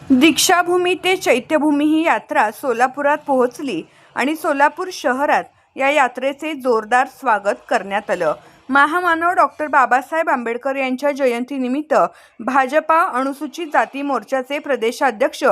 दीक्षाभूमी ते चैत्यभूमी ही यात्रा सोलापुरात पोहोचली आणि सोलापूर शहरात या यात्रेचे जोरदार स्वागत करण्यात आलं। महामानव डॉक्टर बाबासाहेब आंबेडकर यांच्या जयंतीनिमित्त भाजपा अनुसूचित जाती मोर्चाचे प्रदेशाध्यक्ष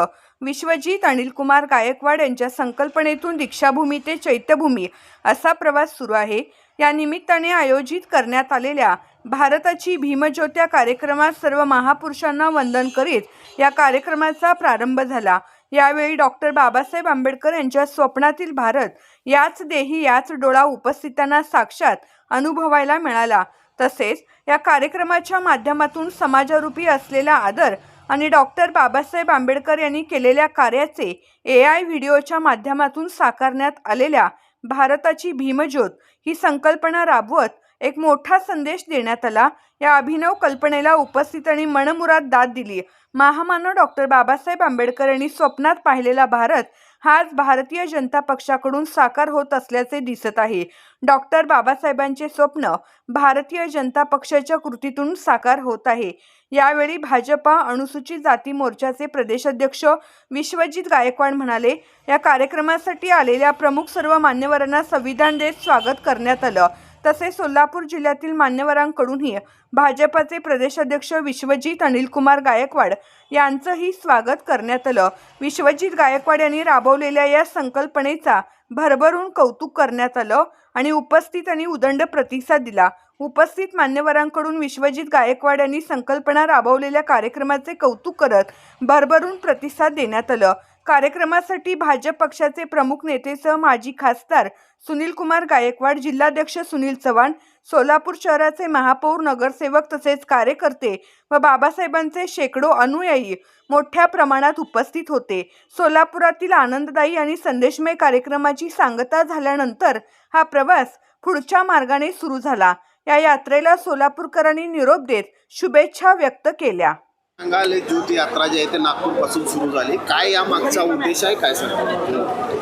विश्वजित अनिलकुमार गायकवाड यांच्या संकल्पनेतून दीक्षाभूमी ते चैत्यभूमी असा प्रवास सुरू आहे। या निमित्ताने आयोजित करण्यात आलेल्या भारताची भीमज्योत या कार्यक्रमात सर्व महापुरुषांना वंदन करीत या कार्यक्रमाचा प्रारंभ झाला। यावेळी डॉक्टर बाबासाहेब आंबेडकर यांच्या स्वप्नातील भारत याच देही याच डोळा उपस्थितांना साक्षात अनुभवायला मिळाला। तसेच या कार्यक्रमाच्या माध्यमातून समाजारूपी असलेला आदर आणि डॉक्टर बाबासाहेब आंबेडकर यांनी केलेल्या कार्याचे AI व्हिडिओच्या माध्यमातून साकारण्यात आलेल्या भारताची भीमज्योत ही संकल्पना राबवत एक मोठा संदेश देण्यात आला। या अभिनव कल्पनेला उपस्थितांनी मनमुराद दाद दिली। महामानव डॉक्टर बाबासाहेब आंबेडकर यांनी स्वप्नात पाहिलेला भारत हा आज भारतीय जनता पक्षाकडून साकार होत असल्याचे दिसत आहे। डॉक्टर बाबासाहेबांचे स्वप्न भारतीय जनता पक्षाच्या कृतीतून साकार होत आहे। यावेळी भाजपा अनुसूचित जाती मोर्चाचे प्रदेशाध्यक्ष विश्वजित गायकवाड म्हणाले, या कार्यक्रमासाठी आलेल्या प्रमुख सर्व मान्यवरांना संविधान देत स्वागत करण्यात आलं। तसेच सोलापूर जिल्ह्यातील मान्यवरांकडूनही भाजपाचे प्रदेशाध्यक्ष विश्वजित अनिलकुमार गायकवाड यांचंही स्वागत करण्यात आलं। विश्वजित गायकवाड यांनी राबवलेल्या या संकल्पनेचा भरभरून कौतुक करण्यात आलं आणि उपस्थितांनी उदंड प्रतिसाद दिला। उपस्थित मान्यवरांकडून विश्वजित गायकवाड यांनी संकल्पना राबवलेल्या कार्यक्रमाचे कौतुक करत भरभरून प्रतिसाद देण्यात आलं। कार्यक्रमासाठी भाजप पक्षाचे प्रमुख नेतेसह माजी खासदार सुनील कुमार गायकवाड, जिल्हाध्यक्ष सुनील चव्हाण, सोलापूर शहराचे महापौर, नगरसेवक तसेच कार्यकर्ते व बाबासाहेबांचे शेकडो अनुयायी मोठ्या प्रमाणात उपस्थित होते। सोलापुरातील आनंददायी आणि संदेशमय कार्यक्रमाची सांगता झाल्यानंतर हा प्रवास पुढच्या मार्गाने सुरू झाला। या यात्रेला सोलापूरकरांनी निरोप देत शुभेच्छा व्यक्त केल्या। सांगाल, ज्योत यात्रा जी आहे ते नागपूरपासून सुरू झाली, काय या मागचा उद्देश आहे, काय सर?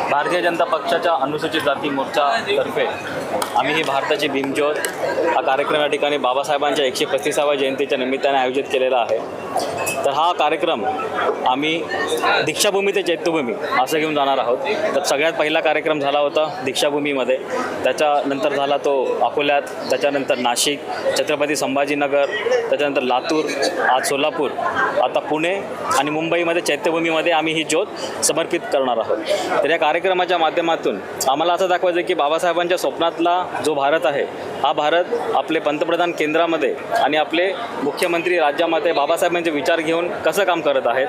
भारतीय जनता पक्षाच्या अनुसूचित जाती मोर्चातर्फे आम्ही ही भारताची भीमज्योत हा कार्यक्रम या ठिकाणी बाबासाहेबांच्या 135व्या जयंतीच्या निमित्ताने आयोजित केलेला आहे। तर हा कार्यक्रम आम्ही दीक्षाभूमी ते चैत्यभूमी असं घेऊन जाणार आहोत। तर सगळ्यात पहिला कार्यक्रम झाला होता दीक्षाभूमीमध्ये, त्याच्यानंतर झाला तो अकोल्यात, त्याच्यानंतर नाशिक, छत्रपती संभाजीनगर, त्याच्यानंतर लातूर, आज सोलापूर, आता पुणे आणि मुंबईमध्ये चैत्यभूमीमध्ये आम्ही ही ज्योत समर्पित करणार आहोत। तर या कार्यक्रमाच्या माध्यमातून आम्हाला असं दाखवायचं की बाबासाहेबांच्या स्वप्नातला जो भारत आहे हा भारत आपले पंतप्रधान केंद्रामध्ये आणि आपले मुख्यमंत्री राज्यामध्ये बाबासाहेबांचे विचार घेऊन कसं काम करत आहेत।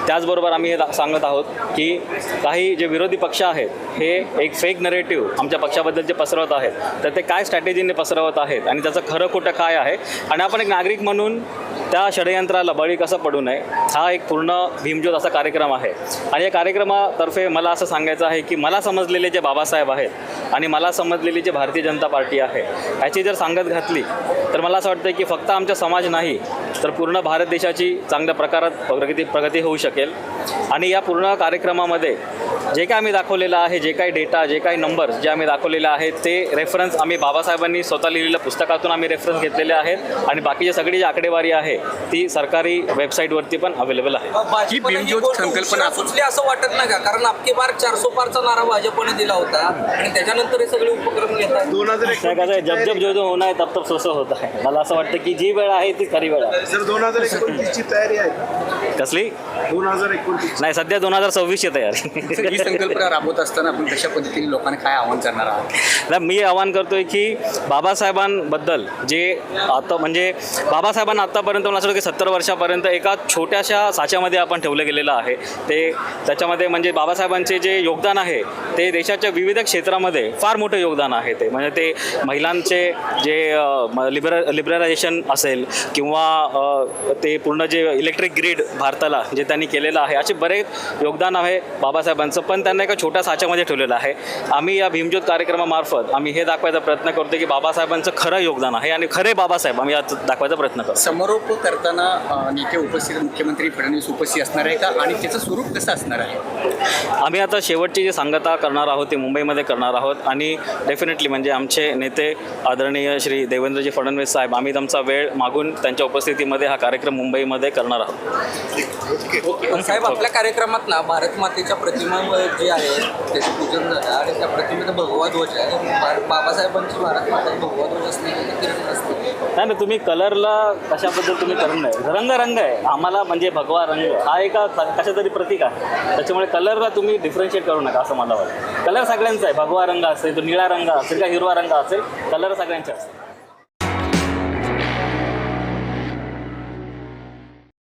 त्याचबरोबर आम्ही हे सांगत आहोत की काही जे विरोधी पक्ष आहेत हे एक फेक नरेटिव्ह आमच्या पक्षाबद्दल जे पसरवत आहेत, तर ते काय स्ट्रॅटेजीने पसरवत आहेत आणि त्याचं खरं खोटं काय आहे आणि आपण एक नागरिक म्हणून त्या षडयंत्राला बळी कसं पडू नये, हा एक पूर्ण भीमज्योत असा कार्यक्रम आहे। आणि या कार्यक्रमातर्फे मला असं सांगायचं आहे की मला समजलेले जे बाबासाहेब आहेत आणि मला समजलेली जी भारतीय जनता पार्टी आहे याची जर सांगत घातली तर मला असं वाटतं की फक्त आमचा समाज नाही तर पूर्ण भारत देशाची चांगल्या प्रकारात प्रगती होऊ शकेल। आणि या पूर्ण कार्यक्रमामध्ये जे काय आम्ही दाखवलेलं आहे, जे काही डेटा, जे काही नंबर्स जे आम्ही दाखवलेले आहेत ते रेफरन्स आम्ही बाबासाहेबांनी स्वतः लिहिलेल्या पुस्तकातून आम्ही रेफरन्स घेतलेले आहेत आणि बाकीची सगळी जी आकडेवारी आहे ती सरकारी वेबसाईटवरती पण अवेलेबल आहे। ही भीमज्योत संकल्पना सुचली असं वाटत नाही का? कारण आपके बार 400 पारचा नारा भाजपने दिला होता आणि त्याच्यानंतर हे सगळे उपक्रम घेतात। 2021 जब जब जो होना है तब तब सोसं होता है। मला असं वाटतं की जी वेळ आहे ती खरी वेळ आहे। सर, 2029 ची तयारी आहे कसली? 2029 नाही, सध्या 2026 ची तयारी। ही संकल्पना राबवत असताना आपण कशा पद्धतीने लोकांना काय आव्हान करणार आहात? नाही, मी आवाहन करतोय की बाबासाहेबांबद्दल जे आता म्हणजे बाबासाहेबांना आत्तापर्यंत मला असं वाटतं की 70 वर्षापर्यंत एका छोट्याशा साच्यामध्ये आपण ठेवलं गेलेलं आहे। ते त्याच्यामध्ये म्हणजे बाबासाहेबांचे जे योगदान आहे ते देशाच्या विविध क्षेत्रामध्ये फार मोठं योगदान आहे। ते म्हणजे ते महिलांचे जे लिबरलायझेशन असेल किंवा ते पूर्ण जे इलेक्ट्रिक ग्रीड भारताला जे त्यांनी केलेलं आहे, असे बरेच योगदान आहे बाबासाहेबांचं। आपण त्यांना एका छोट्या साच्यामध्ये ठेवलेलं आहे. आम्ही या भीमज्योत कार्यक्रमामार्फत आम्ही हे दाखवायचा प्रयत्न करतो की बाबासाहेबांचं खरं योगदान आहे आणि खरे बाबासाहेब आम्ही यात दाखवायचा प्रयत्न करतो. समारोप करताना नेते उपस्थित, मुख्यमंत्री फडणवीस उपस्थित असणार आहे का आणि त्याचं स्वरूप कसं असणार आहे? आम्ही आता शेवटची जी सांगता करणार आहोत ती मुंबईमध्ये करणार आहोत आणि डेफिनेटली म्हणजे आमचे नेते आदरणीय श्री देवेंद्रजी फडणवीस साहेब आम्ही आमचा वेळ मागून त्यांच्या उपस्थितीमध्ये हा कार्यक्रम मुंबईमध्ये करणार आहोत. पण साहेब आपल्या कार्यक्रमात ना भारत मातेच्या प्रतिमा जी आहे त्याचं पूजन झालं आणि त्या प्रतिमेचा भगवा ध्वज आहे. बाबासाहेबांची भारत माता भगवा ध्वज असते. नाही ना, तुम्ही कलरला कशाबद्दल तुम्ही करून नाही, रंग आहे आम्हाला, म्हणजे भगवा रंग हा एका कशा तरी प्रतीक आहे. त्याच्यामुळे कलरला तुम्ही डिफरन्शिएट करू नका असं मला वाटतं. कलर सगळ्यांचा आहे, भगवा रंग असेल, तो निळा रंग असेल का हिरवा रंग असेल, कलर सगळ्यांचे असतील.